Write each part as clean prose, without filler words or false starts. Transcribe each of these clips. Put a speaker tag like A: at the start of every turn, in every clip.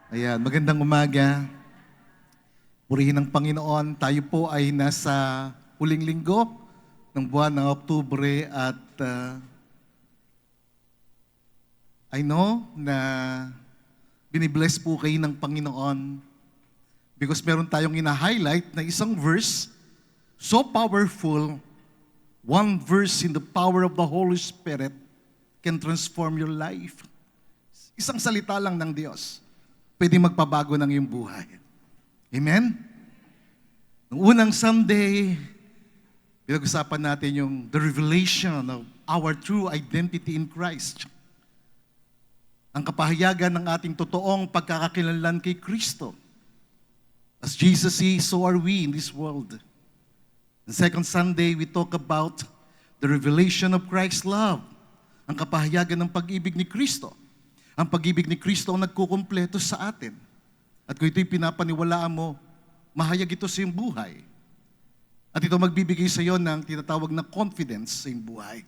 A: Ayan, magandang umaga. Purihin ng Panginoon. Tayo po ay nasa huling linggo ng buwan ng Oktubre at I know na binibless po kayo ng Panginoon because meron tayong ina-highlight na isang verse so powerful, one verse in the power of the Holy Spirit can transform your life. Isang salita lang ng Diyos, pwede magpabago ng iyong buhay. Amen? Noong unang Sunday, pinag-usapan natin yung the revelation of our true identity in Christ. Ang kapahayagan ng ating totoong pagkakakilanlan kay Kristo. As Jesus is, so are we in this world. The second Sunday, we talk about the revelation of Christ's love. Ang kapahayagan ng pag-ibig ni Kristo. Ang pag-ibig ni Kristo ang nagkukumpleto sa atin. At kung ito'y pinapaniwalaan mo, mahayag ito sa iyong buhay. At ito magbibigay sa iyo ng tinatawag na confidence sa iyong buhay.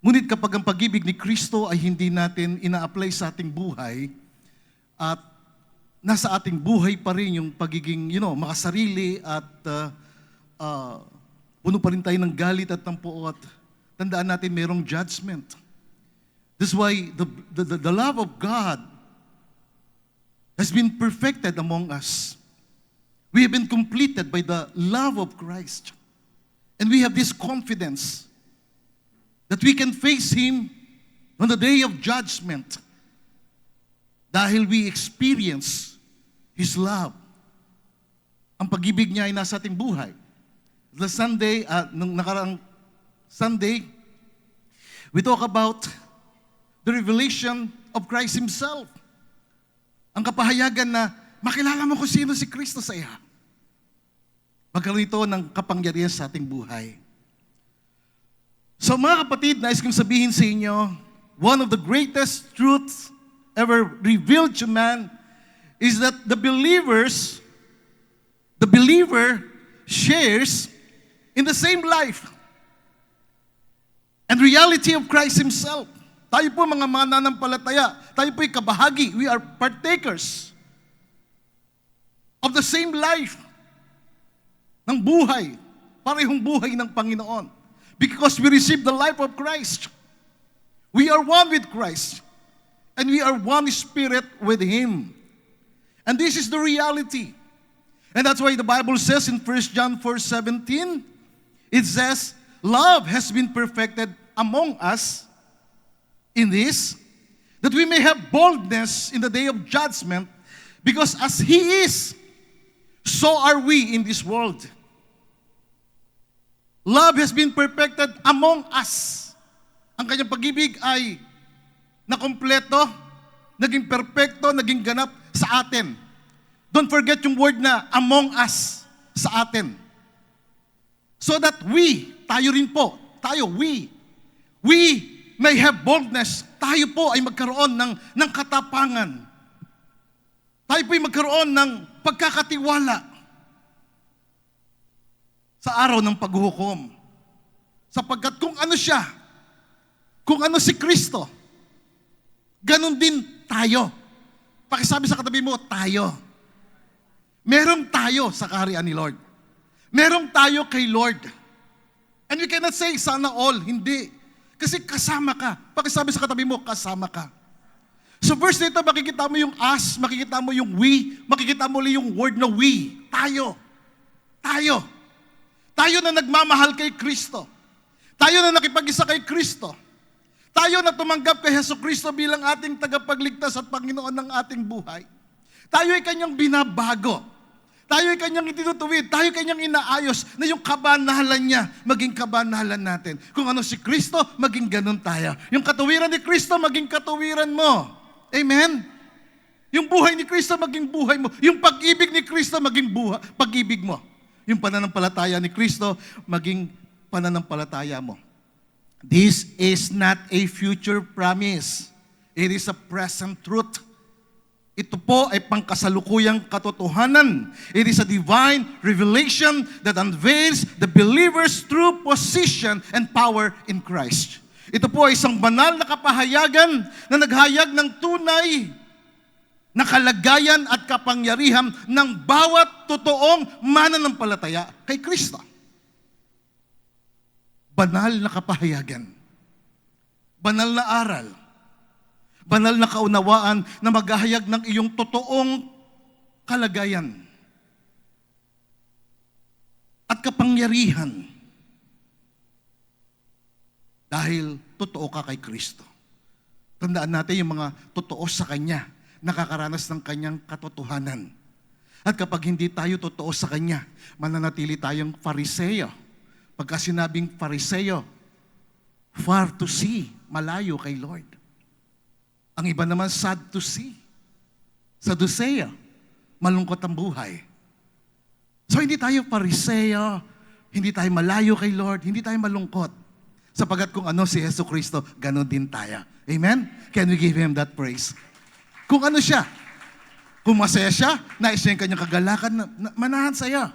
A: Ngunit kapag ang pag-ibig ni Kristo ay hindi natin ina-apply sa ating buhay, at nasa ating buhay pa rin yung pagiging, makasarili at puno pa rin tayo ng galit at ng puot, tandaan natin mayroong judgment. That's why the love of God has been perfected among us. We have been completed by the love of Christ. And we have this confidence that we can face Him on the day of judgment dahil we experience His love. Ang pag-ibig niya ay nasa ating buhay. The Sunday, nung nakaraang Sunday, we talk about the revelation of Christ Himself. Ang kapahayagan na makilala mo kung sino si Kristo sa iyo. Magkaroon ito ng kapangyarihan sa ating buhay. So mga kapatid, nais kong sabihin sa inyo, one of the greatest truths ever revealed to man is that the believer shares in the same life and reality of Christ Himself. Tayo po mga mananampalataya, tayo po'y kabahagi, we are partakers of the same life ng buhay, parehong buhay ng Panginoon. Because we receive the life of Christ. We are one with Christ. And we are one spirit with Him. And this is the reality. And that's why the Bible says in 1 John 4:17, it says, love has been perfected among us in this, that we may have boldness in the day of judgment, because as He is, so are we in this world. Love has been perfected among us. Ang kanyang pag-ibig ay nakompleto, naging perfecto, naging ganap sa atin. Don't forget yung word na among us, sa atin. So that tayo rin po, we may have boldness. Tayo po ay magkaroon ng katapangan. Tayo po ay magkaroon ng pagkakatiwala sa araw ng paghuhukom. Sapagkat kung ano siya, kung ano si Kristo, ganun din tayo. Pakisabi sa katabi mo, tayo. Meron tayo sa kaharian ni Lord. Meron tayo kay Lord. And we cannot say, sana all. Hindi. Kasi kasama ka. Pakisabi sa katabi mo, kasama ka. So verse dito, makikita mo yung us, makikita mo yung we, makikita mo yung word na we. Tayo. Tayo. Tayo na nagmamahal kay Kristo. Tayo na nakipag-isa kay Kristo. Tayo na tumanggap kay Jesucristo bilang ating tagapagligtas at Panginoon ng ating buhay. Tayo ay Kanyang binabago. Tayo ay Kanyang itinutuwid. Tayo ay Kanyang inaayos na yung kabanalan niya, maging kabanalan natin. Kung ano si Kristo, maging ganun tayo. Yung katuwiran ni Kristo, maging katuwiran mo. Amen? Yung buhay ni Kristo, maging buhay mo. Yung pag-ibig ni Kristo, maging pag-ibig mo. Yung pananampalataya ni Kristo, maging pananampalataya mo. This is not a future promise. It is a present truth. Ito po ay pangkasalukuyang katotohanan. It is a divine revelation that unveils the believer's true position and power in Christ. Ito po ay isang banal na kapahayagan na naghayag ng tunay na kalagayan at kapangyarihan ng bawat totoong mananampalataya kay Kristo. Banal na kapahayagan, banal na aral, banal na kaunawaan na maghahayag ng iyong totoong kalagayan at kapangyarihan dahil totoo ka kay Kristo. Tandaan natin yung mga totoo sa Kanya, nakakaranas ng Kanyang katotohanan. At kapag hindi tayo totoo sa Kanya, mananatili tayong Fariseo. Pagka sinabing Fariseo, far to see, malayo kay Lord. Ang iba naman, sad to see. Saduceo, malungkot ang buhay. So hindi tayo Fariseo, hindi tayo malayo kay Lord, hindi tayo malungkot. Sapagat kung ano si Yesu Cristo, ganon din tayo. Amen? Can we give Him that praise? Kung ano siya, kung masaya siya, nais niya yung kanyang kagalakan, manahan sa'yo.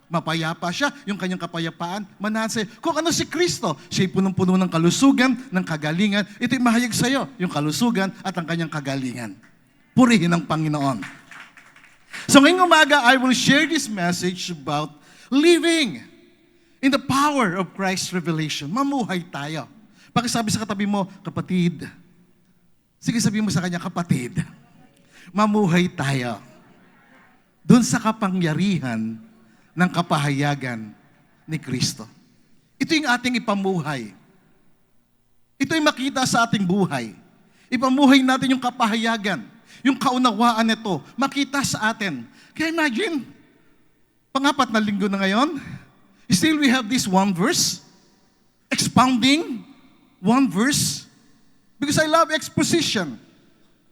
A: Mapayapa siya, yung kanyang kapayapaan, manahan sa'yo. Kung ano si Kristo, siya'y punong-puno ng kalusugan, ng kagalingan, ito'y mahayag sa'yo, yung kalusugan at ang kanyang kagalingan. Purihin ang Panginoon. So ngayong umaga, I will share this message about living in the power of Christ's revelation. Mamuhay tayo. Pakisabi sa katabi mo, kapatid. Sige, sabihin mo sa kanya, kapatid. Mamuhay tayo. Doon sa kapangyarihan ng kapahayagan ni Kristo. Ito yung ating ipamuhay. Ito yung makita sa ating buhay. Ipamuhay natin yung kapahayagan, yung kaunawaan nito, makita sa atin. Kaya imagine, pang-apat na linggo na ngayon, still we have this one verse, expounding one verse, because I love exposition.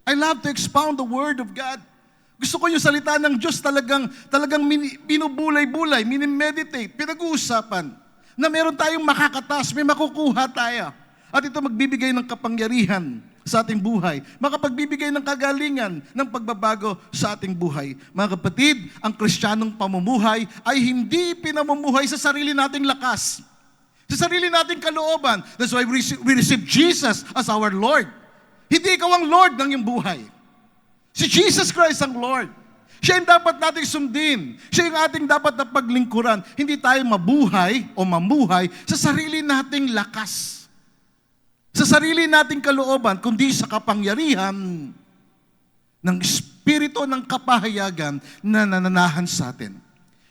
A: I love to expound the Word of God. Gusto ko yung salita ng Diyos talagang binubulay-bulay, minimeditate, pinag-uusapan, na meron tayong makakatas, may makukuha tayo. At ito magbibigay ng kapangyarihan sa ating buhay, makapagbibigay ng kagalingan, ng pagbabago sa ating buhay. Mga kapatid, ang Kristiyanong pamumuhay ay hindi pinamumuhay sa sarili nating lakas, sa sarili nating kalooban. That's why we receive Jesus as our Lord. Hindi ikaw ang Lord ng iyong buhay. Si Jesus Christ ang Lord. Siya yung dapat nating sundin. Siya yung ating dapat na paglingkuran. Hindi tayo mabuhay o mamuhay sa sarili nating lakas, sa sarili nating kalooban, kundi sa kapangyarihan ng Espiritu ng kapahayagan na nananahan sa atin.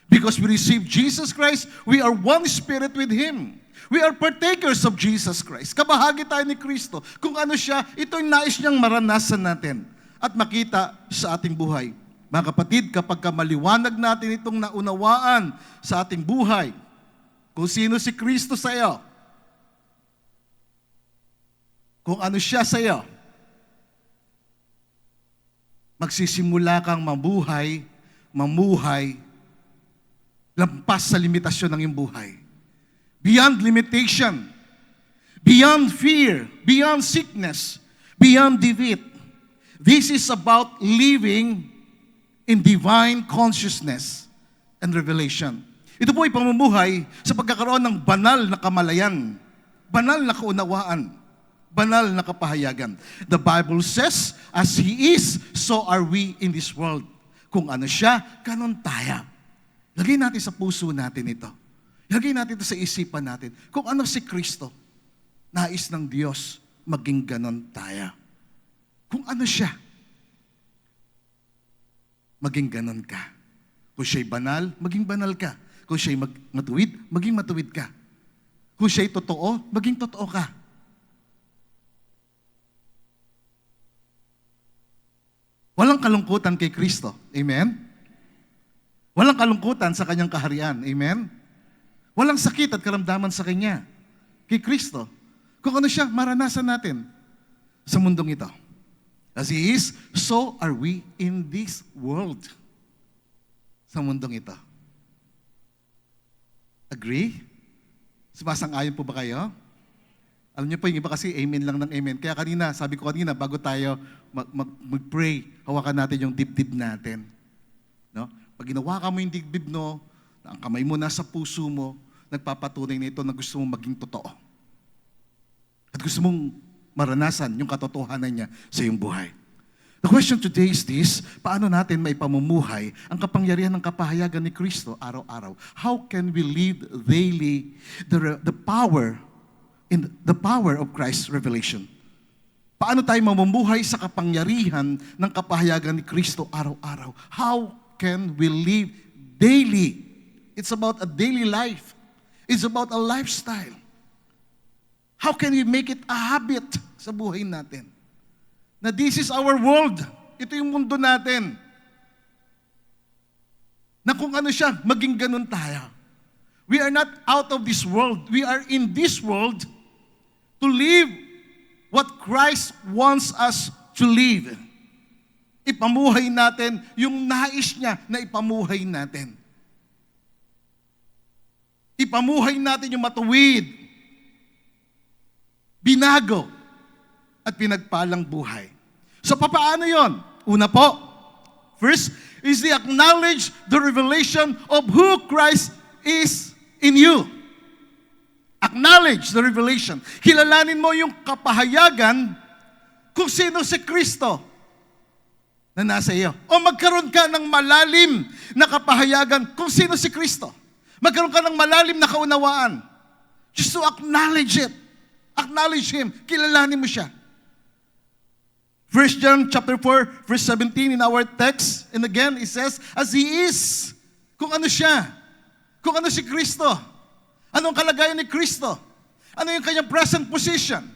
A: Because we receive Jesus Christ, we are one spirit with Him. We are partakers of Jesus Christ. Kabahagi tayo ni Kristo. Kung ano siya, ito yung nais niyang maranasan natin at makita sa ating buhay. Mga kapatid, kapag maliwanag natin itong naunawaan sa ating buhay, kung sino si Kristo sa iyo, kung ano siya sa iyo, magsisimula kang mamuhay, lampas sa limitasyon ng iyong buhay. Beyond limitation, beyond fear, beyond sickness, beyond defeat. This is about living in divine consciousness and revelation. Ito po ay pamumuhay sa pagkakaroon ng banal na kamalayan, banal na kaunawaan, banal na kapahayagan. The Bible says, as He is, so are we in this world. Kung ano siya, ganon tayo. Lagay natin sa puso natin ito. Lagay natin ito sa isipan natin. Kung ano si Kristo, nais ng Diyos, maging ganon tayo. Kung ano siya, maging ganon ka. Kung siya'y banal, maging banal ka. Kung siya'y matuwid, maging matuwid ka. Kung siya'y totoo, maging totoo ka. Walang kalungkutan kay Kristo. Amen? Walang kalungkutan sa kanyang kaharian. Amen? Walang sakit at karamdaman sa kanya. Kay Kristo. Kung ano siya, maranasan natin sa mundong ito. As He is, so are we in this world. Sa mundong ito. Agree? Sumasang-ayon po ba kayo? Alam niyo po, yung iba kasi amen lang ng amen. Kaya kanina, sabi ko kanina, bago tayo mag-pray, hawakan natin yung dibdib natin. No? Pag ginawakan mo yung dibdib mo, ang kamay mo nasa puso mo, nagpapatunay na ito na gusto mong maging totoo. At gusto mong maranasan yung katotohanan niya sa iyong buhay. The question today is this: paano natin maipamumuhay ang kapangyarihan ng kapahayagan ni Kristo araw-araw? How can we live daily the power of Christ's revelation? Paano tayo mamumuhay sa kapangyarihan ng kapahayagan ni Kristo araw-araw? How can we live daily? It's about a daily life. It's about a lifestyle. How can we make it a habit sa buhay natin? Na this is our world. Ito yung mundo natin. Na kung ano siya, maging ganun tayo. We are not out of this world. We are in this world to live what Christ wants us to live. Ipamuhay natin yung nais niya na ipamuhay natin. Ipamuhay natin yung matuwid, binago, at pinagpalang buhay. So papaano yon? Una po, first is the acknowledge the revelation of who Christ is in you. Acknowledge the revelation. Kilalanin mo yung kapahayagan kung sino si Kristo na nasa iyo. O magkaroon ka ng malalim na kapahayagan kung sino si Kristo. Magkaroon ka ng malalim na kaunawaan. Just to acknowledge it. Acknowledge Him. Kilalanin mo siya. 1 John chapter 4, verse 17 in our text, and again, it says, as He is, kung ano siya, kung ano si Kristo, anong kalagayan ni Kristo, ano yung kanyang present position,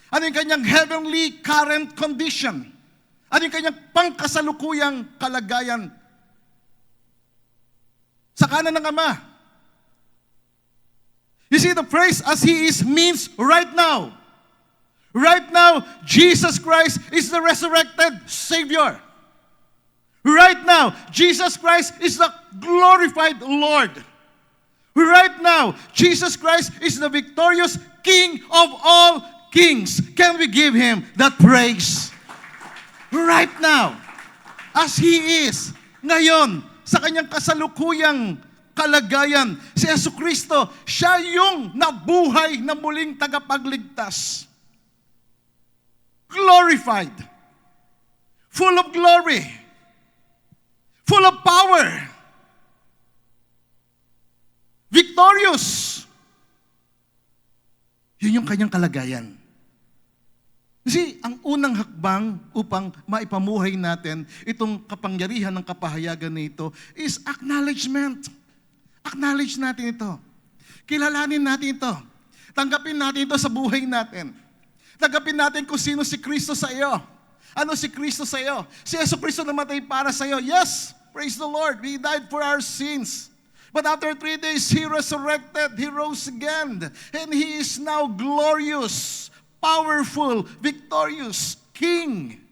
A: ano yung kanyang heavenly current condition, ano yung kanyang pangkasalukuyang kalagayan sa kanan ng Ama. You see, the phrase, as He is, means right now. Right now, Jesus Christ is the resurrected Savior. Right now, Jesus Christ is the glorified Lord. Right now, Jesus Christ is the victorious King of all kings. Can we give Him that praise? Right now, as He is, ngayon, sa kanyang kasalukuyang kalagayan, si Jesucristo, siya yung nabuhay na muling tagapagligtas. Glorified, full of glory, full of power, victorious. Yun yung kanyang kalagayan. Kasi ang unang hakbang upang maipamuhay natin itong kapangyarihan ng kapahayagan nito is acknowledgement. Acknowledge natin ito. Kilalanin natin ito. Tanggapin natin ito sa buhay natin. Tanggapin natin kung sino si Kristo sa iyo. Ano si Kristo sa iyo? Si Jesucristo namatay para sa iyo. Yes, praise the Lord. He died for our sins. But after 3 days, He resurrected. He rose again. And He is now glorious, powerful, victorious King.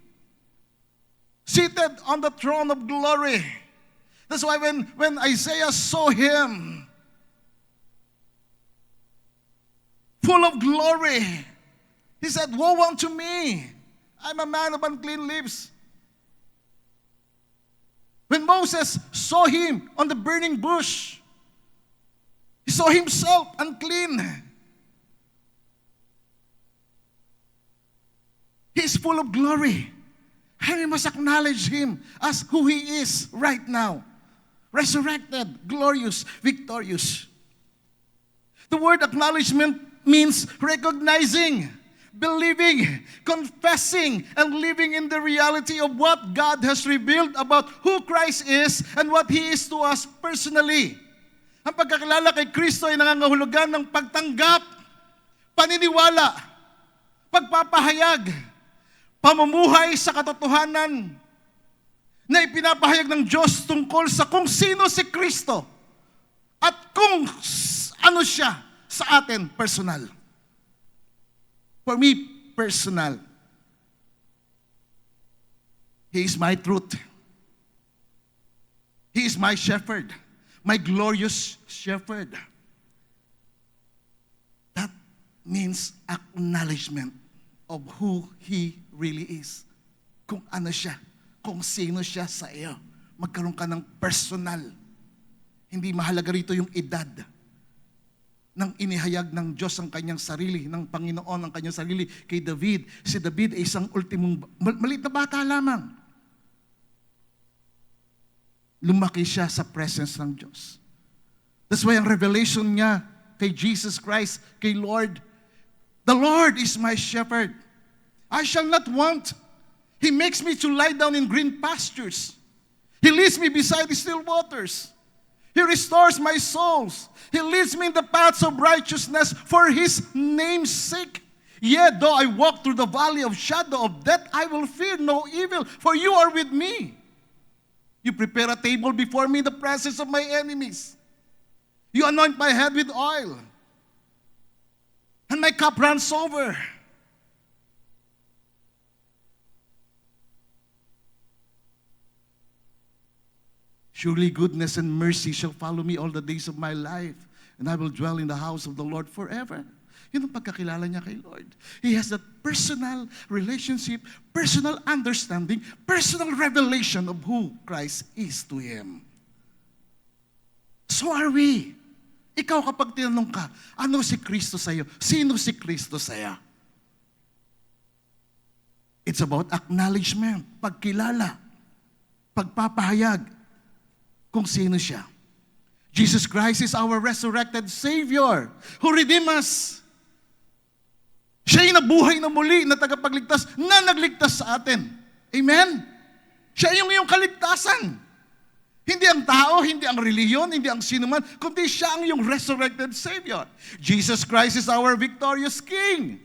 A: Seated on the throne of glory. That's why when Isaiah saw Him, full of glory, he said, woe unto me, I'm a man of unclean lips. When Moses saw Him on the burning bush, he saw himself unclean. He is full of glory. And we must acknowledge Him as who He is right now. Resurrected, glorious, victorious. The word acknowledgement means recognizing, believing, confessing, and living in the reality of what God has revealed about who Christ is and what He is to us personally. Ang pagkakilala kay Kristo ay nangangahulugan ng pagtanggap, paniniwala, pagpapahayag, pamumuhay sa katotohanan na ipinapahayag ng Diyos tungkol sa kung sino si Kristo at kung ano siya sa atin personal. For me, personal. He is my truth. He is my shepherd. My glorious shepherd. That means acknowledgement of who He really is. Kung ano siya, kung sino siya sa iyo. Magkaroon ka ng personal. Hindi mahalaga rito yung edad. Nang inihayag ng Diyos ang kanyang sarili, ng Panginoon ang kanyang sarili kay David. Si David ay isang ultimong, maliit na bata lamang. lumaki siya sa presence ng Diyos. That's why ang revelation niya kay Jesus Christ, kay Lord, the Lord is my shepherd. I shall not want. He makes me to lie down in green pastures. He leads me beside the still waters. He restores my souls. He leads me in the paths of righteousness for His name's sake. Yet though I walk through the valley of shadow of death, I will fear no evil, for you are with me. You prepare a table before me in the presence of my enemies. You anoint my head with oil, and my cup runs over. Surely goodness and mercy shall follow me all the days of my life, and I will dwell in the house of the Lord forever. Yun ang pagkakilala niya kay Lord. He has that personal relationship, personal understanding, personal revelation of who Christ is to him. So are we. Ikaw kapag tinanong ka, ano si Kristo sa'yo? Sino si Kristo sa'yo? It's about acknowledgement, pagkilala, pagpapahayag kung sino siya. Jesus Christ is our resurrected Savior who redeemed us. Siya yung nabuhay na muli na tagapagligtas na nagligtas sa atin. Amen? Siya yung iyong kaligtasan. Hindi ang tao, hindi ang reliyon, hindi ang sinuman, kundi siya ang iyong resurrected Savior. Jesus Christ is our victorious King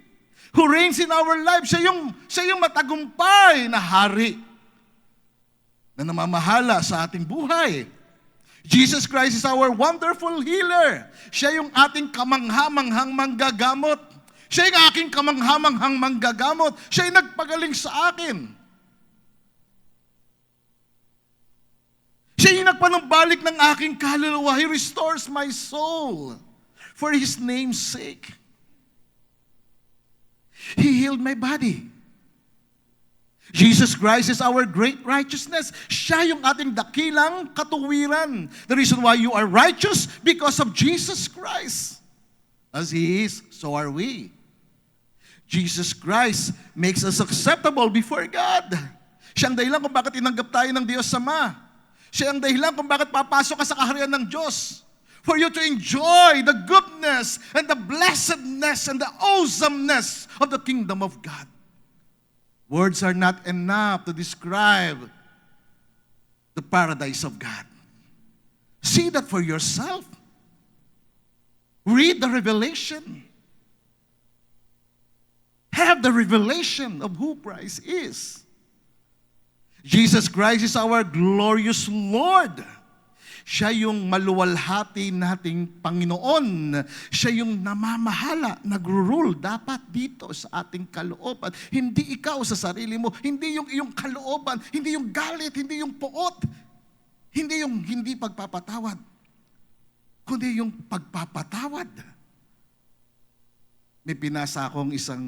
A: who reigns in our lives. Siya yung matagumpay na hari na namamahala sa ating buhay. Jesus Christ is our wonderful healer. Siya yung ating kamanghamanghang manggagamot. Siya yung aking kamanghamanghang manggagamot. Siya yung nagpagaling sa akin. Siya yung nagpanumbalik ng aking kaluluwa. He restores my soul for His name's sake. He healed my body. Jesus Christ is our great righteousness. Siya yung ating dakilang katuwiran. The reason why you are righteous, because of Jesus Christ. As He is, so are we. Jesus Christ makes us acceptable before God. Siya ang dahilan kung bakit tinanggap tayo ng Diyos Ama. Siya ang dahilan kung bakit papasok ka sa kaharian ng Diyos. For you to enjoy the goodness and the blessedness and the awesomeness of the kingdom of God. Words are not enough to describe the paradise of God. See that for yourself. Read the revelation. Have the revelation of who Christ is. Jesus Christ is our glorious Lord. Siya yung maluwalhati nating Panginoon. Siya yung namamahala, nagro-rule dapat dito sa ating kalooban. Hindi ikaw sa sarili mo, hindi yung iyong kalooban, hindi yung galit, hindi yung puot, hindi yung hindi pagpapatawad, kundi yung pagpapatawad. May pinasa akong isang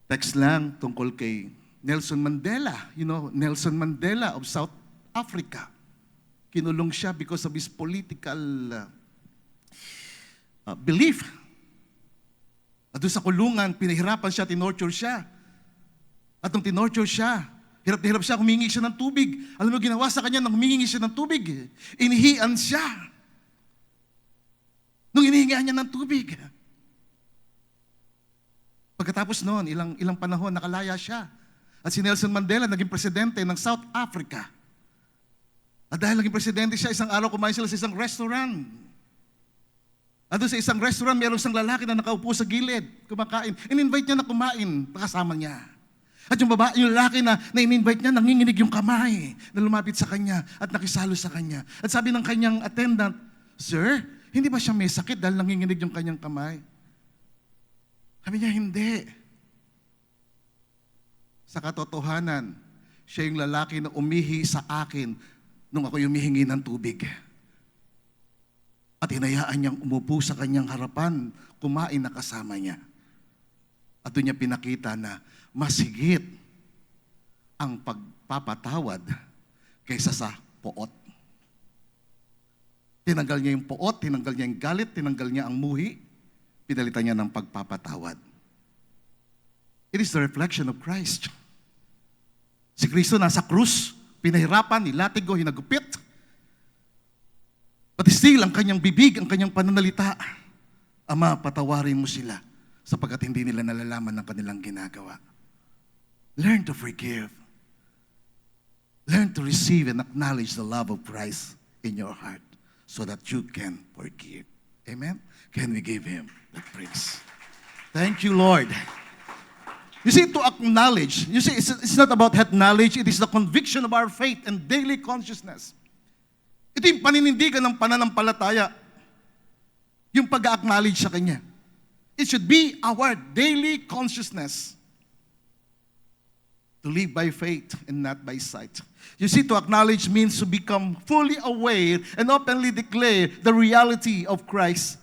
A: text lang tungkol kay Nelson Mandela. You know, Nelson Mandela of South Africa. Kinulong siya because of his political belief. At doon sa kulungan, pinahirapan siya, tinorture siya. At nung tinorture siya, hirap na hirap siya, humingi siya ng tubig. Alam mo, ginawa sa kanya nang humingi siya ng tubig. Inihian siya. Nung inihingihan niya ng tubig. Pagkatapos noon, ilang panahon, nakalaya siya. At si Nelson Mandela, naging presidente ng South Africa. At dahil naging presidente siya, isang araw kumain sila sa isang restaurant. At doon sa isang restaurant, mayroong isang lalaki na nakaupo sa gilid, kumakain. In-invite niya na kumain, kasama niya. At yung babae, yung lalaki na in-invite niya, nanginginig yung kamay na lumapit sa kanya at nakisalo sa kanya. At sabi ng kanyang attendant, "Sir, hindi ba siya may sakit dahil nanginginig yung kanyang kamay?" Sabi niya, "Hindi." Sa katotohanan, siya yung lalaki na umihi sa akin nung ako humihingi ng tubig. At hinayaan niyang umupo sa kanyang harapan, kumain na kasama niya. At doon niya pinakita na mas higit ang pagpapatawad kaysa sa poot. Tinanggal niya yung poot, tinanggal niya yung galit, tinanggal niya ang muhi, pinalitan niya ng pagpapatawad. It is the reflection of Christ. Si Kristo nasa krus, Pinahirapan, nilatigo, hinagupit. Pati still, ang kanyang bibig, ang kanyang pananalita, Ama, patawarin mo sila sapagkat hindi nila nalalaman ng kanilang ginagawa. Learn to forgive. Learn to receive and acknowledge the love of Christ in your heart so that you can forgive. Amen? Can we give Him the praise? Thank you, Lord. You see, to acknowledge, you see, it's not about head knowledge, it is the conviction of our faith and daily consciousness. Ito yung paninindigan ng pananampalataya, yung pag-acknowledge sa Kanya. It should be our daily consciousness to live by faith and not by sight. You see, to acknowledge means to become fully aware and openly declare the reality of Christ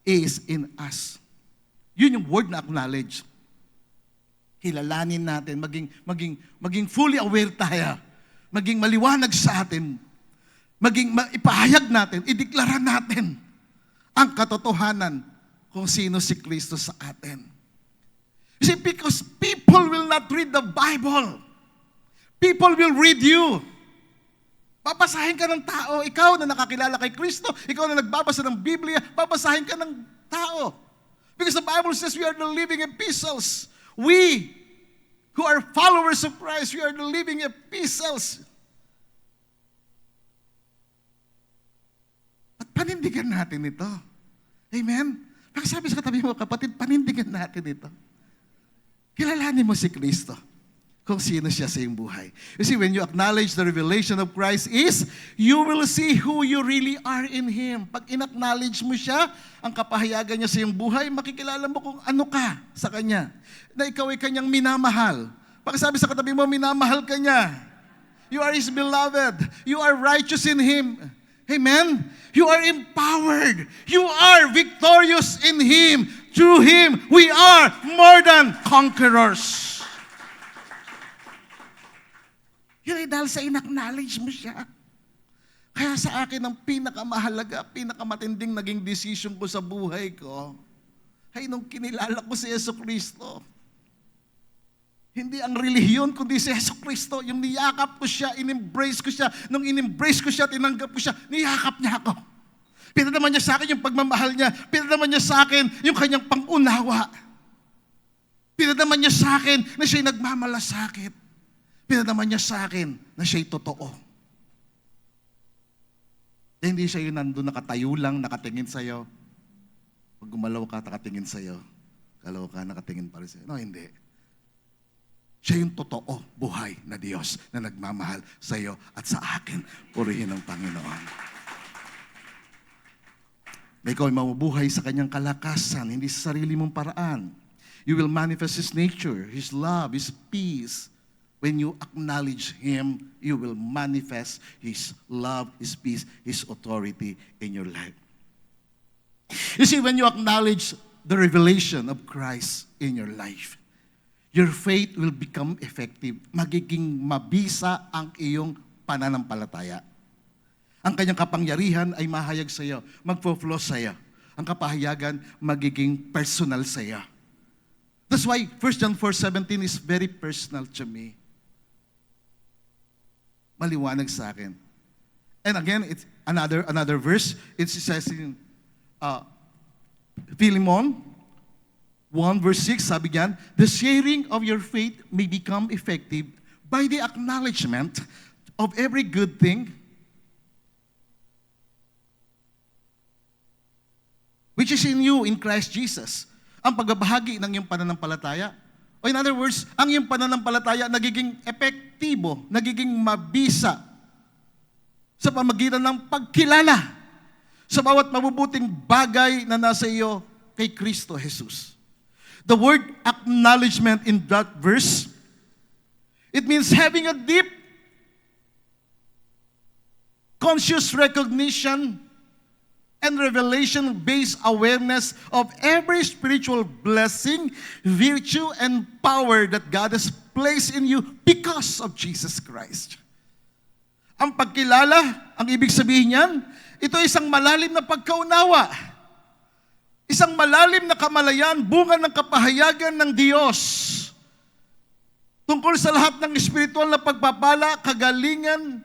A: is in us. Yun yung word na acknowledge. Kilalanin natin, maging fully aware tayo, maging maliwanag sa atin, ipahayag natin, ideklara natin ang katotohanan kung sino si Kristo sa atin. You see, because people will not read the Bible. People will read you. Papasahin ka ng tao, ikaw na nakakilala kay Kristo, ikaw na nagbabasa ng Biblia, papasahin ka ng tao. Because the Bible says we are the living epistles. We who are followers of Christ, we are the living epistles. At panindigan natin ito. Amen? Sabi sa katabi mo, kapatid, panindigan natin ito. Kilalanin mo si Kristo kung sino siya sa iyong buhay. You see, when you acknowledge the revelation of Christ is, you will see who you really are in Him. Pag in-acknowledge mo siya, ang kapahayagan niya sa iyong buhay, makikilala mo kung ano ka sa Kanya. Na ikaw ay Kanyang minamahal. Pag sabi sa katabi mo, minamahal ka niya. You are His beloved. You are righteous in Him. Amen? You are empowered. You are victorious in Him. Through Him, we are more than conquerors. Yun ay dahil sa in-acknowledge mo siya. Kaya sa akin, ang pinakamahalaga, pinakamatinding naging decision ko sa buhay ko, ay nung kinilala ko si Yesu Kristo. Hindi ang relihiyon, kundi si Yesu Kristo. Yung niyakap ko siya, in-embrace ko siya. Nung in-embrace ko siya, tinanggap ko siya, niyakap niya ako. Pinadaman niya sa akin yung pagmamahal niya. Pinadaman niya sa akin yung kanyang pangunawa. Pinadaman niya sa akin na siya'y nagmamalasakit. Pinadaman niya sa akin na siya'y totoo. Hindi siya yung nandun nakatayo lang, nakatingin sa'yo. Pag gumalaw ka, nakatingin sa'yo. Galaw ka, nakatingin pa rin sa'yo. No, hindi. Siya yung totoo, buhay na Diyos na nagmamahal sa'yo at sa akin. Purihin ang Panginoon. Na ikaw ay mamubuhay sa kanyang kalakasan, hindi sa sarili mong paraan. You will manifest His nature, His love, His peace. When you acknowledge Him, you will manifest His love, His peace, His authority in your life. You see, when you acknowledge the revelation of Christ in your life, your faith will become effective. Magiging mabisa ang iyong pananampalataya. Ang kanyang kapangyarihan ay mahayag sa iyo, magpo-flow sa iyo. Ang kapahayagan magiging personal sa iyo. That's why 1 John 4:17 is very personal to me. Maliwanag sa akin. And again, it's another verse. It says in Philemon 1 verse 6, sabi diyan, the sharing of your faith may become effective by the acknowledgement of every good thing which is in you in Christ Jesus. Ang pagbabahagi ng iyong pananampalataya. O in other words, ang iyong pananampalataya nagiging epektibo, nagiging mabisa sa pamagitan ng pagkilala sa bawat mabubuting bagay na nasa iyo kay Kristo Jesus. The word acknowledgement in that verse, it means having a deep, conscious recognition and revelation-based awareness of every spiritual blessing, virtue, and power that God has placed in you because of Jesus Christ. Ang pagkilala, ang ibig sabihin niyan, ito ay isang malalim na pagkaunawa. Isang malalim na kamalayan, bunga ng kapahayagan ng Diyos tungkol sa lahat ng espiritual na pagpapala, kagalingan,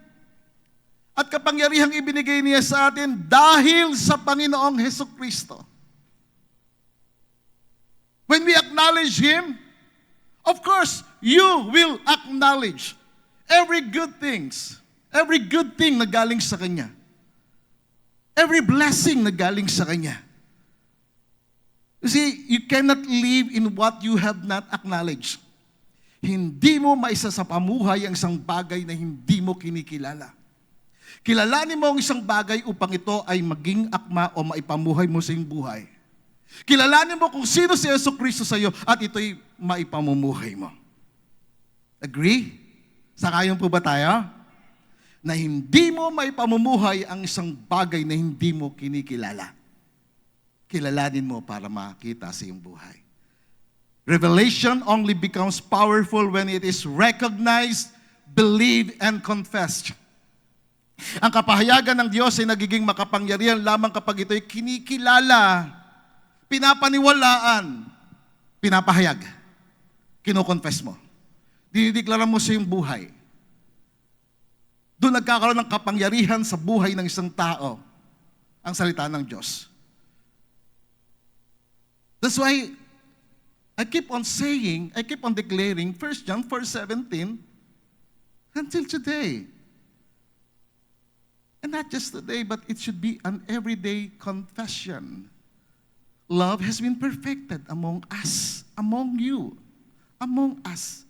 A: at kapangyarihang ibinigay niya sa atin dahil sa Panginoong Hesukristo. When we acknowledge Him, of course, you will acknowledge every good thing na galing sa Kanya. Every blessing na galing sa Kanya. You see, you cannot live in what you have not acknowledged. Hindi mo maisasapamuhay ang isang bagay na hindi mo kinikilala. Kilalanin mo ang isang bagay upang ito ay maging akma o maipamuhay mo sa iyong buhay. Kilalanin mo kung sino si Jesucristo sa iyo at ito'y maipamumuhay mo. Agree? Sakayon po ba tayo? Na hindi mo maipamumuhay ang isang bagay na hindi mo kinikilala. Kilalanin mo para makita sa iyong buhay. Revelation only becomes powerful when it is recognized, believed, and confessed. Ang kapahayagan ng Diyos ay nagiging makapangyarihan lamang kapag ito'y kinikilala, pinapaniwalaan, pinapahayag, kinoconfess mo. Dinideklara mo sa iyong buhay. Doon nagkakaroon ng kapangyarihan sa buhay ng isang tao ang salita ng Diyos. That's why I keep on saying, I keep on declaring 1 John 4:17 until today. And not just today, but it should be an everyday confession. Love has been perfected among us, among you, among us.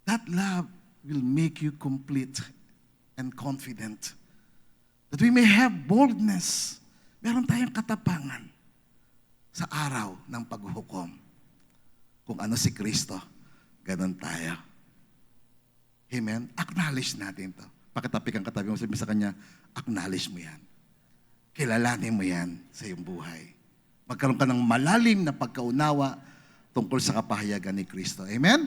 A: That love will make you complete and confident. That we may have boldness. Meron tayong katapangan sa araw ng paghuhukom. Kung ano si Kristo, ganun tayo. Amen? Acknowledge natin to. Pakitapik ang katabi mo, sabi sa kanya, acknowledge mo yan. Kilalanin mo yan sa iyong buhay. Magkaroon ka ng malalim na pagkaunawa tungkol sa kapahayagan ni Kristo. Amen?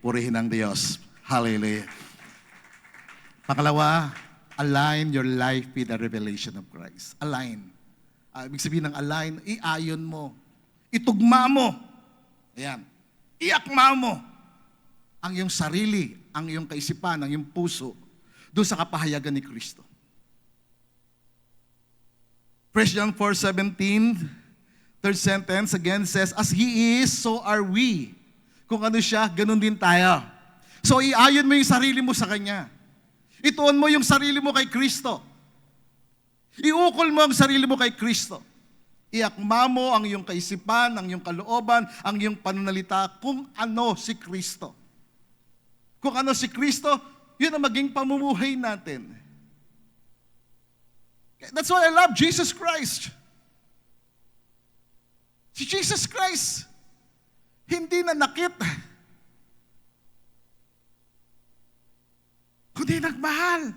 A: Purihin ang Diyos. Hallelujah. Pangalawa, align your life with the revelation of Christ. Align. Ibig sabihin ng align, iayon mo. Itugma mo. Ayan. Iakma mo ang iyong sarili, ang iyong kaisipan, ang iyong puso doon sa kapahayagan ni Kristo. 1 John 4:17, third sentence again says, as He is, so are we. Kung ano siya, ganun din tayo. So iayon mo yung sarili mo sa Kanya. Ituon mo yung sarili mo kay Kristo. Iukol mo ang sarili mo kay Kristo. Iakma mo ang iyong kaisipan, ang iyong kalooban, ang iyong pananalita kung ano si Kristo. Kung ano si Kristo, yun ang maging pamumuhay natin. That's why I love Jesus Christ. Si Jesus Christ, hindi nanakit, kundi nagmahal,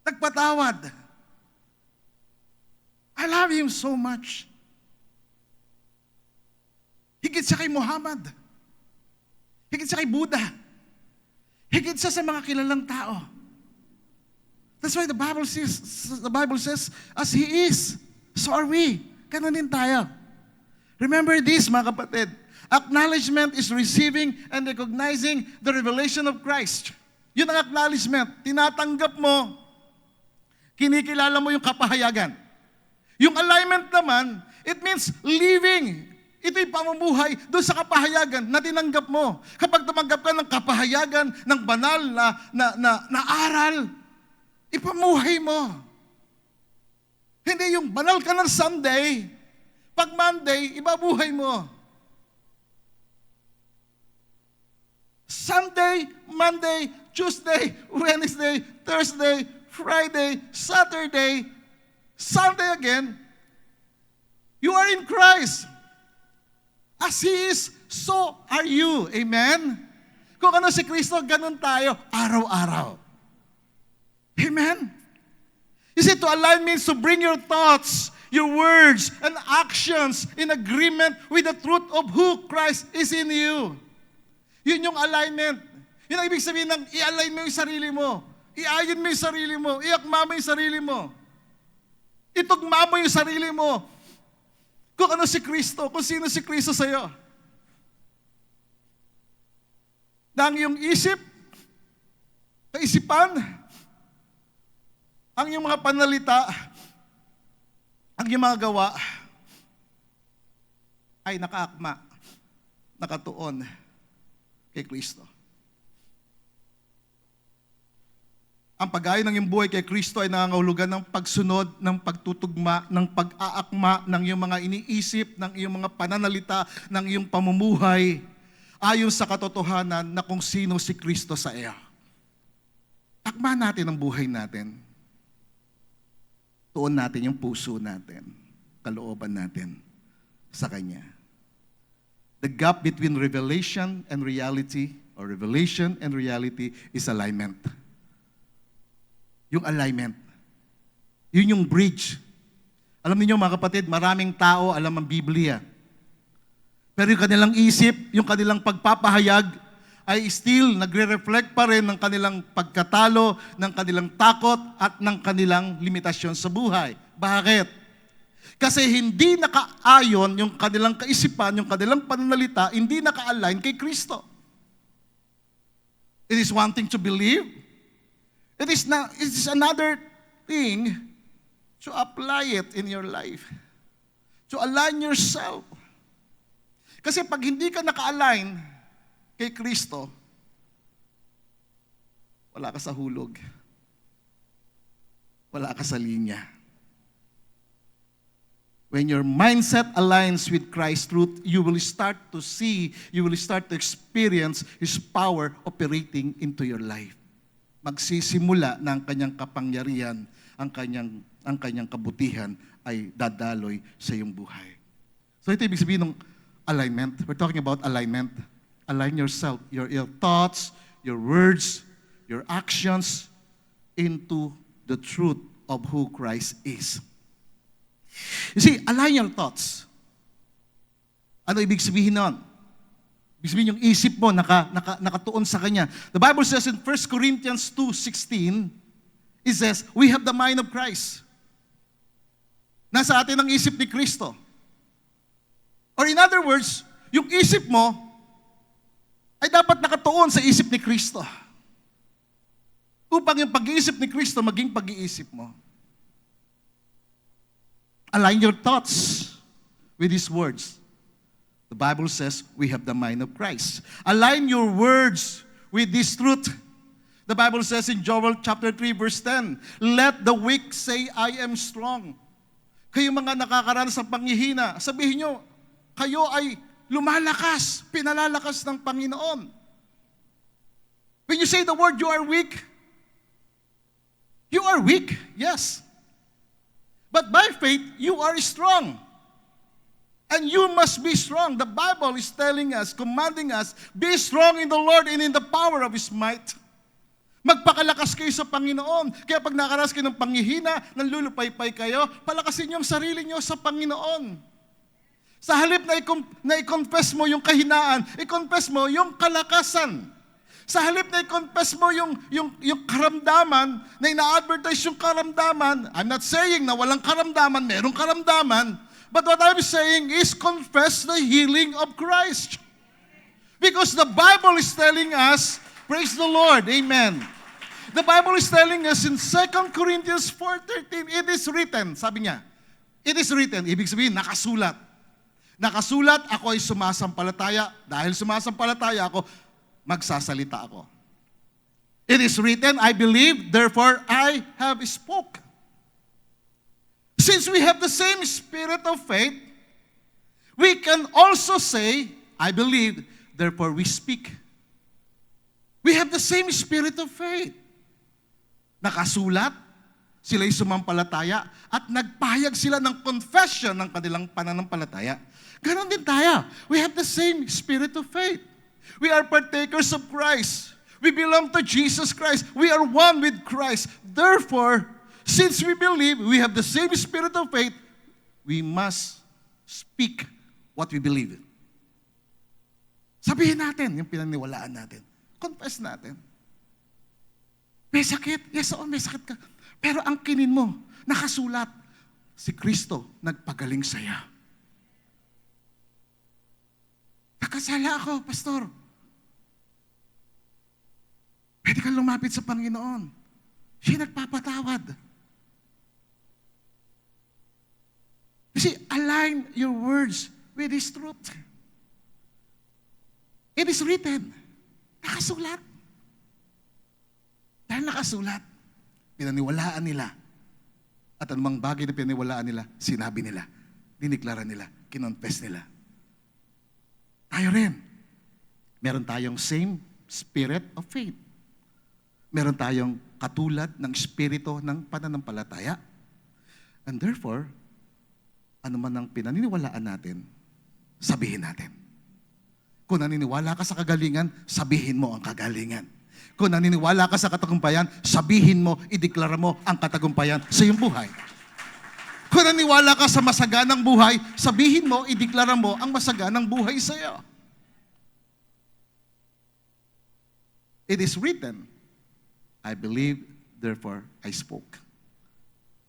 A: nagpatawad. I love Him so much. Higit siya kay Muhammad. Higit siya kay Buddha. Higit siya sa mga kilalang tao. That's why the Bible says, as He is, so are we. Ganun din tayo. Remember this, mga kapatid. Acknowledgement is receiving and recognizing the revelation of Christ. Yun ang acknowledgement. Tinatanggap mo, kinikilala mo yung kapahayagan. Yung alignment naman, it means living. Ito'y pamumuhay doon sa kapahayagan na tinanggap mo. Kapag tumanggap ka ng kapahayagan, ng banal na aral, ipamuhay mo. Hindi yung banal ka ng Sunday, pag Monday, ibabuhay mo. Sunday, Monday, Tuesday, Wednesday, Thursday, Friday, Saturday, Sunday again, you are in Christ. As He is, so are you. Amen? Kung ano si Kristo, ganun tayo, araw-araw. Amen? You see, to align means to bring your thoughts, your words, and actions in agreement with the truth of who Christ is in you. Yun yung alignment. Yun ang ibig sabihin ng i-align mo yung sarili mo. I-ayon mo yung sarili mo. Iakma mo yung sarili mo. Ito Itugma mo yung sarili mo. Kung ano si Kristo, kung sino si Kristo sa'yo. Na ang iyong isip, kaisipan, ang iyong mga panalita, ang iyong mga gawa, ay nakaakma, nakatuon kay Kristo. Ang pag-ayon ng iyong buhay kay Kristo ay nangangahulugan ng pagsunod, ng pagtutugma, ng pag-aakma, ng iyong mga iniisip, ng iyong mga pananalita, ng iyong pamumuhay, ayon sa katotohanan na kung sino si Kristo sa iyo. Akma natin ang buhay natin. Tuon natin yung puso natin, kalooban natin sa Kanya. The gap between revelation and reality, or revelation and reality, is alignment. Yung alignment. Yun yung bridge. Alam niyo mga kapatid, maraming tao alam ang Biblia. Pero yung kanilang isip, yung kanilang pagpapahayag, ay still nagre-reflect pa rin ng kanilang pagkatalo, ng kanilang takot, at ng kanilang limitasyon sa buhay. Bakit? Kasi hindi nakaayon yung kanilang kaisipan, yung kanilang pananalita, hindi naka-align kay Kristo. It is one thing to believe. It is another thing to apply it in your life. To align yourself. Kasi pag hindi ka naka-align kay Kristo, wala ka sa hulog. Wala ka sa linya. When your mindset aligns with Christ's truth, you will start to see, you will start to experience His power operating into your life. Magsisimula na ang kanyang kapangyarihan, ang kanyang kabutihan ay dadaloy sa iyong buhay. So ito ibig sabihin ng alignment. We're talking about alignment. Align yourself, your thoughts, your words, your actions into the truth of who Christ is. You see, align your thoughts. Ano ibig sabihin nun? Ibig sabihin yung isip mo nakatuon sa Kanya. The Bible says in 1 Corinthians 2:16, it says, we have the mind of Christ. Nasa atin ang isip ni Kristo. Or in other words, yung isip mo ay dapat nakatuon sa isip ni Kristo. Upang yung pag-iisip ni Kristo maging pag-iisip mo. Align your thoughts with His words. The Bible says we have the mind of Christ. Align your words with this truth. The Bible says in Joel chapter 3 verse 10, let the weak say, I am strong. Kayo mga nakakaranas ng panghihina, sabihin nyo, kayo ay lumalakas, pinalalakas ng Panginoon. When you say the word, you are weak. You are weak, yes. But by faith, you are strong. And you must be strong. The Bible is telling us, commanding us, be strong in the Lord and in the power of His might. Magpakalakas kayo sa Panginoon. Kaya pag nakaranas kayo ng panghihina, nanlulupaypay kayo, palakasin niyo ang sarili niyo sa Panginoon. Sa halip na i-confess mo yung kahinaan, i-confess mo yung kalakasan. Sa halip na i-confess mo yung karamdaman, na ina-advertise yung karamdaman, I'm not saying na walang karamdaman, merong karamdaman, but what I'm saying is confess the healing of Christ. Because the Bible is telling us, praise the Lord, amen. The Bible is telling us in 2 Corinthians 4:13, it is written, sabi niya, it is written, ibig sabihin, nakasulat. Nakasulat, ako ay sumasampalataya. Dahil sumasampalataya ako, magsasalita ako. It is written, I believe, therefore I have spoke. Since we have the same spirit of faith, we can also say, I believe, therefore we speak. We have the same spirit of faith. Nakasulat, sila'y sumampalataya, at nagpahayag sila ng confession ng kanilang pananampalataya. Ganon din tayo. We have the same spirit of faith. We are partakers of Christ. We belong to Jesus Christ. We are one with Christ. Therefore, since we believe we have the same spirit of faith, we must speak what we believe in. Sabihin natin yung pinaniwalaan natin. Confess natin. May sakit? Yes, may sakit ka. Pero ang kinin mo, nakasulat si Kristo nagpagaling sa'yo. Nakasala ako, pastor. Pwede kang lumapit sa Panginoon. Siya nagpapatawad. Kasi align your words with His truth. It is written. Nakasulat. Dahil nakasulat, pinaniwalaan nila. At anumang bagay na pinaniwalaan nila, sinabi nila, diniklara nila, kinonfess nila. Tayo rin. Meron tayong same spirit of faith. Meron tayong katulad ng espiritu ng pananampalataya. And therefore, ano man ang pinaniniwalaan natin, sabihin natin. Kung naniniwala ka sa kagalingan, sabihin mo ang kagalingan. Kung naniniwala ka sa katagumpayan, sabihin mo, ideklara mo ang katagumpayan sa iyong buhay. Kung naniniwala ka sa masaganang buhay, sabihin mo, ideklara mo ang masaganang buhay sa iyo. It is written, I believe, therefore I spoke.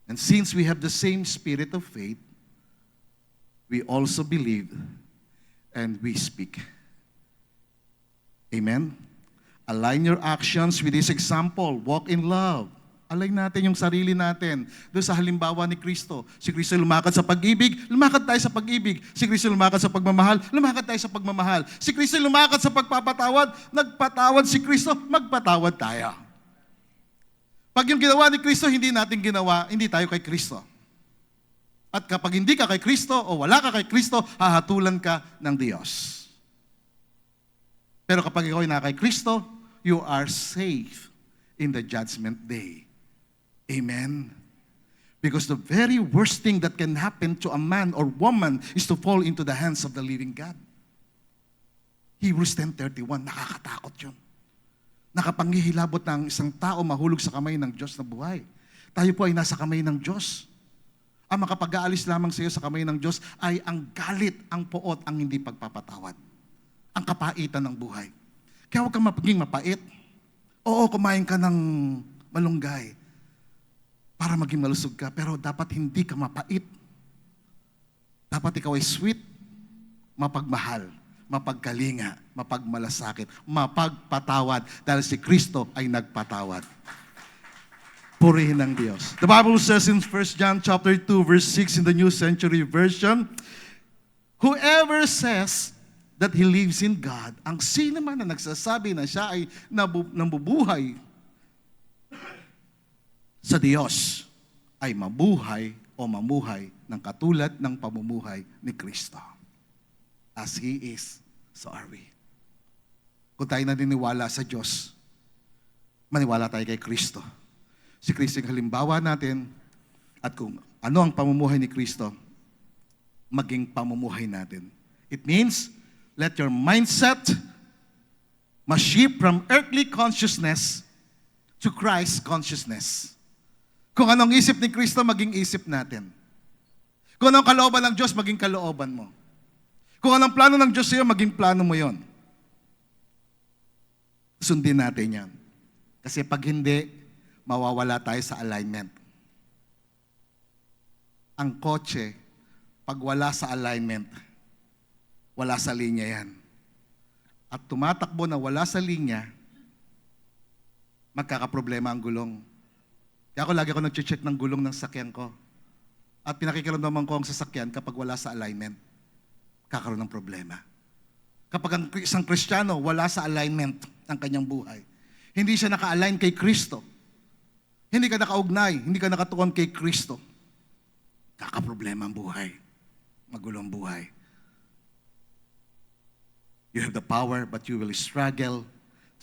A: And since we have the same spirit of faith, we also believe and we speak. Amen? Align your actions with this example. Walk in love. Align natin yung sarili natin doon sa halimbawa ni Kristo. Si Kristo lumakad sa pag-ibig, lumakad tayo sa pag-ibig. Si Kristo lumakad sa pagmamahal, lumakad tayo sa pagmamahal. Si Kristo lumakad sa pagpapatawad, nagpatawad si Kristo, magpatawad tayo. Pag yung ginawa ni Kristo, hindi natin ginawa, hindi tayo kay Kristo. At kapag hindi ka kay Kristo o wala ka kay Kristo, hahatulan ka ng Diyos. Pero kapag ikaw ay na kay Kristo, you are safe in the judgment day. Amen? Because the very worst thing that can happen to a man or woman is to fall into the hands of the living God. Hebrews 10:31, nakakatakot yun. Nakapanghihilabot ng isang tao mahulog sa kamay ng Diyos na buhay. Tayo po ay nasa kamay ng Diyos. Ang makapag-aalis lamang sa iyo sa kamay ng Diyos ay ang galit, ang poot, ang hindi pagpapatawad. Ang kapaitan ng buhay. Kaya huwag kang maging mapait. Oo, kumain ka ng malunggay para maging malusog ka, pero dapat hindi ka mapait. Dapat ikaw ay sweet, mapagmahal, mapagkalinga, mapagmalasakit, mapagpatawad, dahil si Kristo ay nagpatawad. Purihin ng Diyos. The Bible says in 1 John chapter 2, verse 6 in the New Century Version, whoever says that he lives in God, ang sino man na nagsasabi na siya ay nabubuhay sa Diyos, ay mabuhay o mamuhay ng katulad ng pamumuhay ni Kristo. As He is, so are we. Kung tayo naniniwala sa Diyos, maniwala tayo kay Kristo. Si Kristo yung halimbawa natin, at kung ano ang pamumuhay ni Kristo, maging pamumuhay natin. It means, let your mindset must shift from earthly consciousness to Christ consciousness. Kung anong isip ni Kristo, maging isip natin. Kung anong kalooban ng Diyos, maging kalooban mo. Kung anong plano ng Diyos sa'yo, maging plano mo yon. Sundin natin yan. Kasi pag hindi, mawawala tayo sa alignment. Ang kotse, pag wala sa alignment, wala sa linya yan. At tumatakbo na wala sa linya, magkakaproblema ang gulong. Kaya ako nag-check ng gulong ng sakyan ko. At pinakikiramdaman ko ang sasakyan kapag wala sa alignment, kakaroon ng problema. Kapag ang isang Kristiyano wala sa alignment ng kanyang buhay, hindi siya naka-align kay Kristo, hindi ka nakaugnay, hindi ka nakatuon kay Kristo, kakaproblema ang buhay. Magulo ang buhay. You have the power, but you will struggle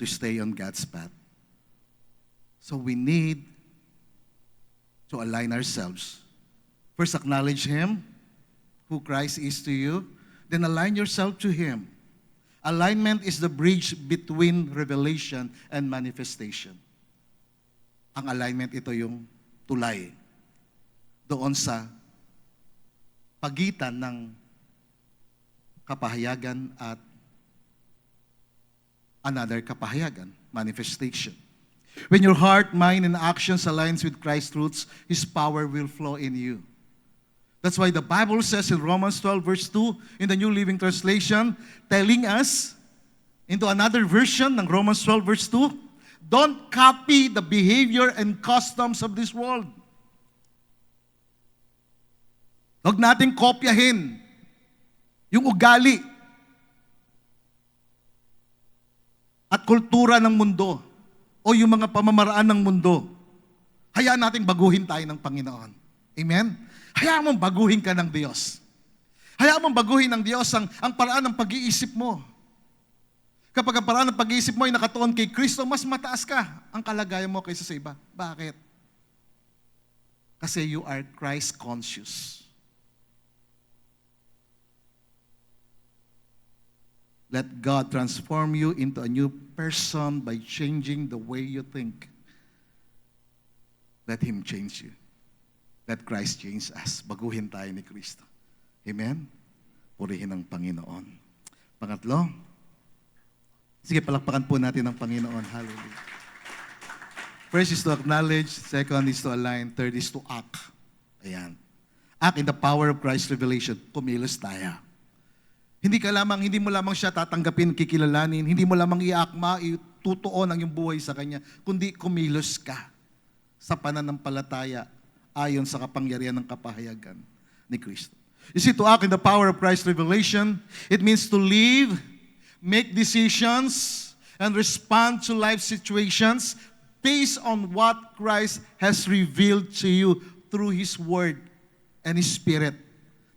A: to stay on God's path. So we need to align ourselves. First, acknowledge Him, who Christ is to you. Then align yourself to Him. Alignment is the bridge between revelation and manifestation. Ang alignment, ito yung tulay doon sa pagitan ng kapahayagan at another kapahayagan, manifestation. When your heart, mind, and actions aligns with Christ's truths, His power will flow in you. That's why the Bible says in Romans 12 verse 2 in the New Living Translation, telling us, into another version ng Romans 12 verse 2, don't copy the behavior and customs of this world. Huwag nating kopyahin yung ugali at kultura ng mundo o yung mga pamamaraan ng mundo. Hayaan nating baguhin tayo ng Panginoon. Amen? Hayaan mong baguhin ka ng Diyos. Hayaan mong baguhin ng Diyos ang paraan ng pag-iisip mo. Kapag ang paraan ng pag-iisip mo ay nakatuon kay Kristo, mas mataas ka ang kalagayan mo kaysa sa iba. Bakit? Kasi you are Christ conscious. Let God transform you into a new person by changing the way you think. Let Him change you. Let Christ change us. Baguhin tayo ni Kristo. Amen? Purihin ang Panginoon. Pangatlo, sige, palakpakan po natin ang Panginoon. Hallelujah. First is to acknowledge. Second is to align. Third is to act. Ayan. Act in the power of Christ's revelation. Kumilos tayo. Hindi mo lamang siya tatanggapin, kikilalanin, hindi mo lamang iakma, itutuon ang iyong buhay sa Kanya, kundi kumilos ka sa pananampalataya ayon sa kapangyarihan ng kapahayagan ni Kristo. You see, to act in the power of Christ's revelation, it means to live, make decisions, and respond to life situations based on what Christ has revealed to you through His Word and His Spirit.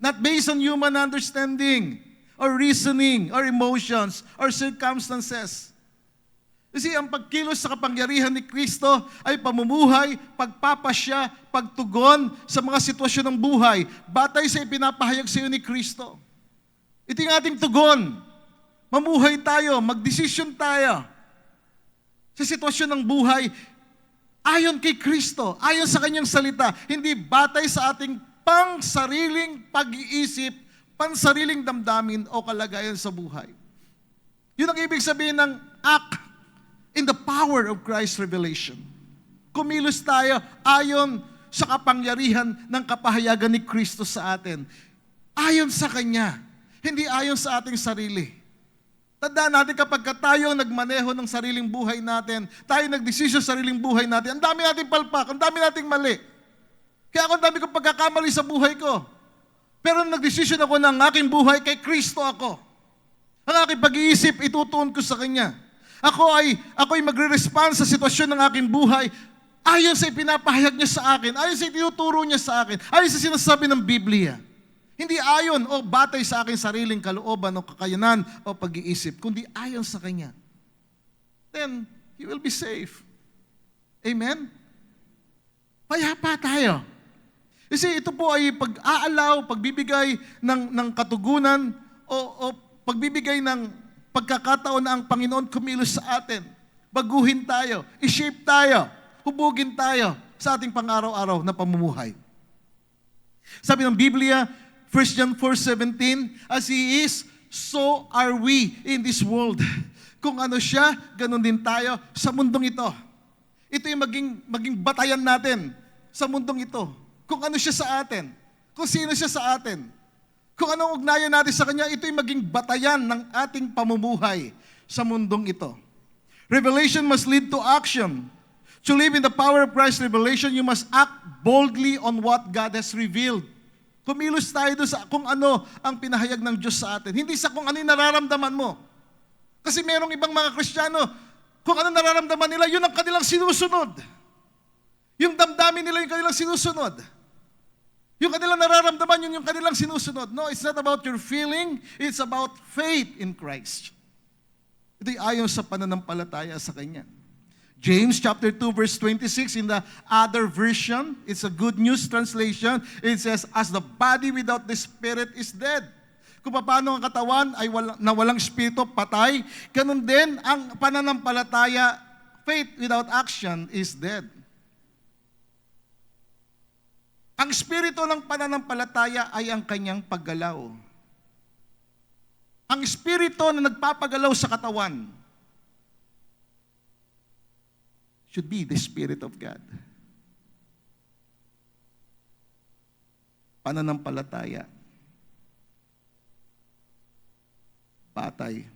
A: Not based on human understanding, or reasoning, or emotions, or circumstances. You see, ang pagkilos sa kapangyarihan ni Kristo ay pamumuhay, pagpapasya, pagtugon sa mga sitwasyon ng buhay, batay sa ipinapahayag sa iyo ni Kristo. Ito yung ating tugon. Mamuhay tayo, magdesisyon tayo sa sitwasyon ng buhay ayon kay Kristo, ayon sa Kanyang salita, hindi batay sa ating pang-sariling pag-iisip, pansariling damdamin o kalagayan sa buhay. Yun ang ibig sabihin ng act in the power of Christ's revelation. Kumilos tayo ayon sa kapangyarihan ng kapahayagan ni Kristo sa atin. Ayon sa Kanya, hindi ayon sa ating sarili. Tandaan natin kapag tayo nagmaneho ng sariling buhay natin, tayo nagdesisyon sa sariling buhay natin, ang dami nating palpak, ang dami nating mali. Kaya ako ang dami kong pagkakamali sa buhay ko. Pero nagdesisyon ako ng aking buhay, kay Kristo ako. Ang aking pag-iisip, itutuon ko sa Kanya. Ako ay magre-respond sa sitwasyon ng aking buhay ayon sa ipinapahayag niya sa akin, ayon sa itinuturo niya sa akin, ayon sa sinasabi ng Biblia. Hindi ayon o batay sa aking sariling kalooban o kakayanan o pag-iisip, kundi ayon sa Kanya. Then, you will be safe. Amen? Payapa tayo. Kasi ito po ay pag-aalaw, pagbibigay ng katugunan o pagbibigay ng pagkakataon na ang Panginoon kumilos sa atin. Baguhin tayo, i-shape tayo, hubugin tayo sa ating pang-araw-araw na pamumuhay. Sabi ng Biblia, 1 John 4:17, as He is, so are we in this world. Kung ano siya, ganun din tayo sa mundong ito. Ito yung maging batayan natin sa mundong ito. Kung ano siya sa atin, kung sino siya sa atin, kung anong ugnayan natin sa Kanya, ito'y maging batayan ng ating pamumuhay sa mundong ito. Revelation must lead to action. To live in the power of Christ's revelation, you must act boldly on what God has revealed. Kumilos tayo doon sa kung ano ang pinahayag ng Diyos sa atin. Hindi sa kung ano yung nararamdaman mo. Kasi merong ibang mga Kristiyano, kung ano nararamdaman nila, yun ang kanilang sinusunod. Yung damdamin nila yung kanilang sinusunod. Yung kanilang nararamdaman, yun yung kanilang sinusunod. No, it's not about your feeling, it's about faith in Christ. Ito'y ayon sa pananampalataya sa Kanya. James chapter 2 verse 26 in the other version, it's a good news translation. It says, as the body without the spirit is dead. Kung paano ang katawan ay walang espiritu, patay, ganun din ang pananampalataya, faith without action is dead. Ang espiritu ng pananampalataya ay ang kanyang paggalaw. Ang espiritu na nagpapagalaw sa katawan should be the Spirit of God. pananampalataya, batay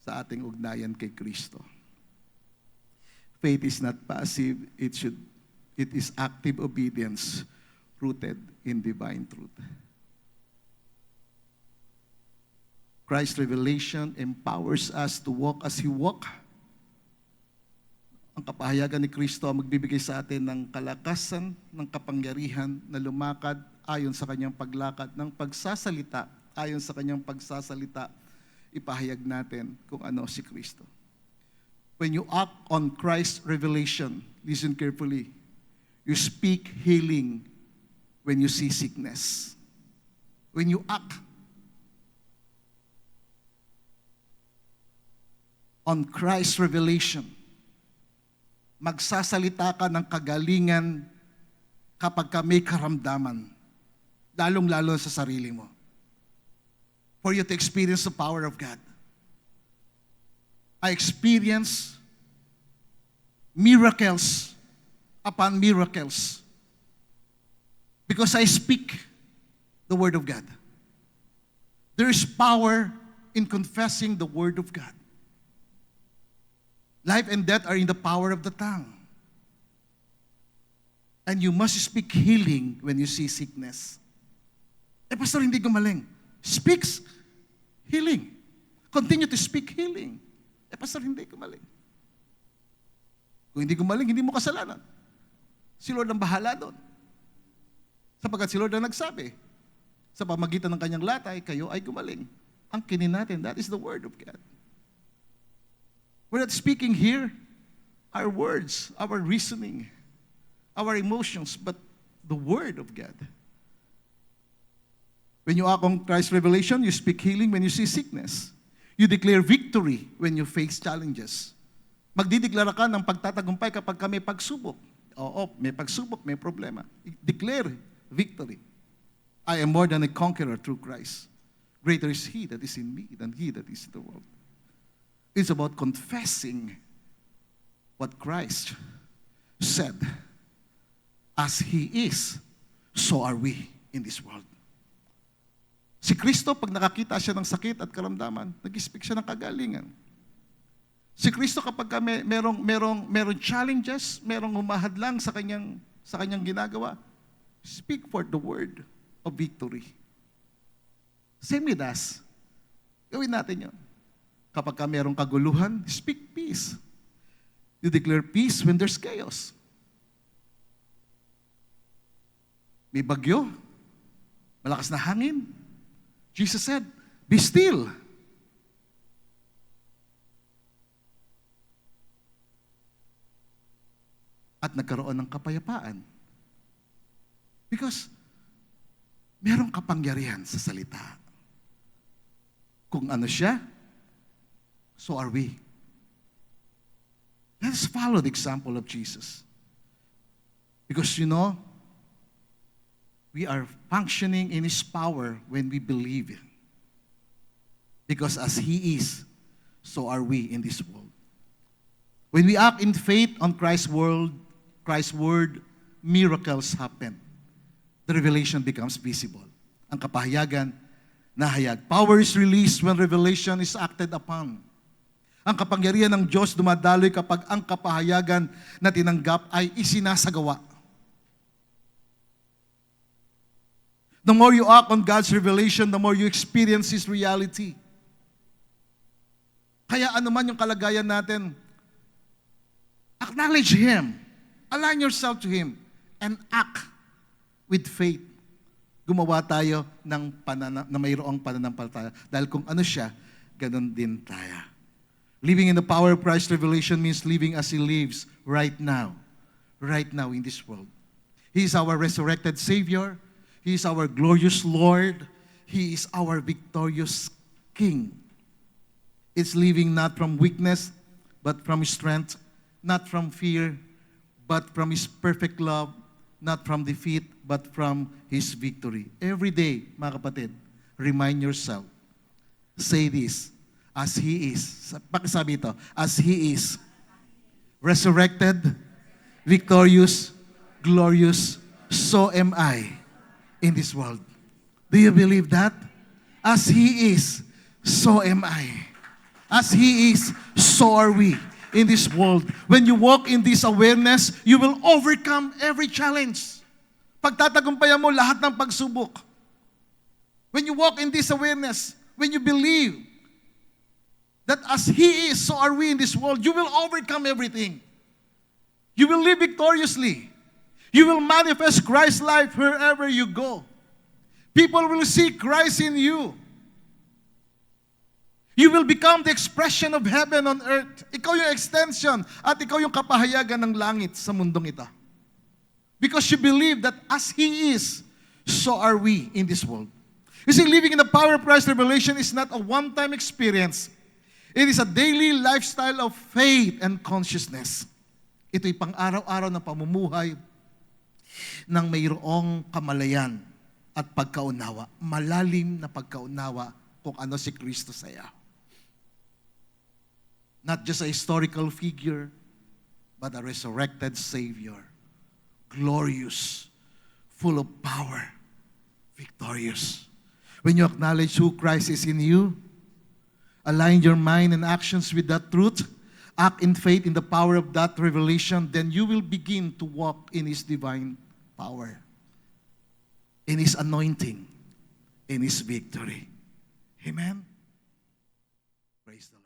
A: sa ating ugnayan kay Kristo. Faith is not passive, it is active obedience rooted in divine truth. Christ's revelation empowers us to walk as He walked. Ang kapahayagan ni Kristo ang magbibigay sa atin ng kalakasan, ng kapangyarihan na lumakad ayon sa kanyang paglakad, ng pagsasalita ayon sa kanyang pagsasalita, ipahayag natin kung ano si Kristo. When you act on Christ's revelation, listen carefully, you speak healing when you see sickness. When you act on Christ's revelation, magsasalita ka ng kagalingan kapag ka may karamdaman, lalong-lalo sa sarili mo. For you to experience the power of God. I experience miracles upon miracles because I speak the Word of God. There is power in confessing the Word of God. Life and death are in the power of the tongue. And you must speak healing when you see sickness. Pastor, hindi gumaling. Speaks healing. Continue to speak healing. Pastor, hindi gumaling. Kung hindi gumaling, hindi mo kasalanan. Si Lord ang bahala doon. Sapagkat si Lord ang nagsabi, sa pamagitan ng kanyang latay, kayo ay gumaling. Ang kinin natin, that is the Word of God. We're not speaking here our words, our reasoning, our emotions, but the Word of God. When you act on Christ's revelation, you speak healing when you see sickness. You declare victory when you face challenges. Magdideklara ka ng pagtatagumpay kapag ka may pagsubok. Oo, may pagsubok, may problema. Declare victory. I am more than a conqueror through Christ. Greater is He that is in me than he that is in the world. It's about confessing what Christ said. As He is, so are we in this world. Si Kristo, pag nakakita siya ng sakit at karamdaman, nag-speak siya ng kagalingan. Si Kristo, kapag merong challenges, merong humahadlang sa kanyang ginagawa, speak forth the word of victory. Same with us. Gawin natin yun. Kapag merong kaguluhan, speak peace. You declare peace when there's chaos. May bagyo, malakas na hangin. Jesus said, be still. At nagkaroon ng kapayapaan. Because merong kapangyarihan sa salita. Kung ano siya, so are we. Let's follow the example of Jesus. Because we are functioning in His power when we believe Him. Because as He is, so are we in this world. When we act in faith on Christ's word, miracles happen. The revelation becomes visible. Ang kapahayagan, nahayag. Power is released when revelation is acted upon. Ang kapangyarihan ng Diyos dumadaloy kapag ang kapahayagan na tinanggap ay isinasagawa. The more you act on God's revelation, the more you experience His reality. Kaya anuman yung kalagayan natin, acknowledge Him. Align yourself to Him and act with faith. Gumawa tayo na mayroong pananampalataya. Dahil kung ano siya, ganun din tayo. Living in the power of Christ's revelation means living as He lives right now in this world. He is our resurrected Savior. He is our glorious Lord. He is our victorious King. It's living not from weakness, but from strength, not from fear, but from His perfect love, not from defeat, but from His victory. Every day, mga kapatid, remind yourself, say this, as He is, pakisabi ito, as He is, resurrected, victorious, glorious, so am I in this world. Do you believe that? As He is, so am I. As He is, so are we in this world. When you walk in this awareness, you will overcome every challenge. Pagtatagumpayan mo lahat ng pagsubok. When you walk in this awareness, when you believe that as He is, so are we in this world, you will overcome everything. You will live victoriously. You will manifest Christ's life wherever you go. People will see Christ in you. You will become the expression of heaven on earth. Ikaw yung extension at ikaw yung kapahayagan ng langit sa mundong ito. Because you believe that as He is, so are we in this world. You see, living in the power of Christ's revelation is not a one-time experience. It is a daily lifestyle of faith and consciousness. Ito'y pang-araw-araw na pamumuhay ng mayroong kamalayan at pagkaunawa. Malalim na pagkaunawa kung ano si Kristo sa iyo. Not just a historical figure, but a resurrected Savior. Glorious, full of power, victorious. When you acknowledge who Christ is in you, align your mind and actions with that truth, act in faith in the power of that revelation, then you will begin to walk in His divine power, in His anointing, in His victory. Amen? Praise the Lord.